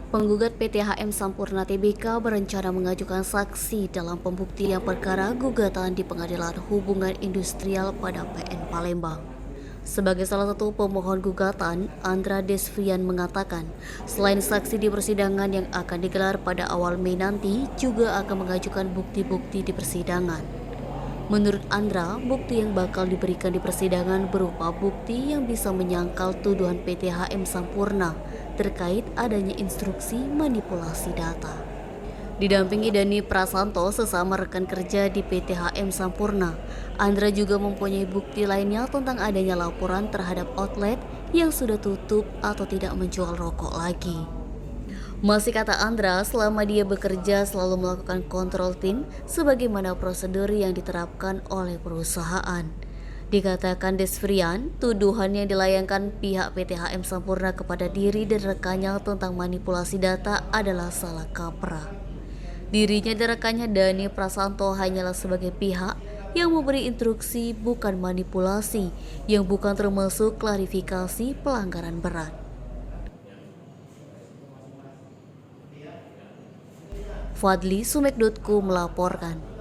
Penggugat PT HM Sampurna Tbk berencana mengajukan saksi dalam pembuktian perkara gugatan di Pengadilan Hubungan Industrial pada PN Palembang. Sebagai salah satu pemohon gugatan, Andra Desvian mengatakan, selain saksi di persidangan yang akan digelar pada awal Mei nanti, juga akan mengajukan bukti-bukti di persidangan. Menurut Andra, bukti yang bakal diberikan di persidangan berupa bukti yang bisa menyangkal tuduhan PT HM Sampurna terkait adanya instruksi manipulasi data. Didampingi Dani Prasanto, sesama rekan kerja di PT HM Sampurna, Andra juga mempunyai bukti lainnya tentang adanya laporan terhadap outlet yang sudah tutup atau tidak menjual rokok lagi. Masih kata Andra, selama dia bekerja selalu melakukan kontrol tim sebagaimana prosedur yang diterapkan oleh perusahaan. Dikatakan Desvrian, tuduhan yang dilayangkan pihak PT HM Sampurna kepada diri dan rekannya tentang manipulasi data adalah salah kaprah. Dirinya dan rekannya Dani Prasanto hanyalah sebagai pihak yang memberi instruksi, bukan manipulasi, yang bukan termasuk klarifikasi pelanggaran berat. Fadli Sumek.co melaporkan.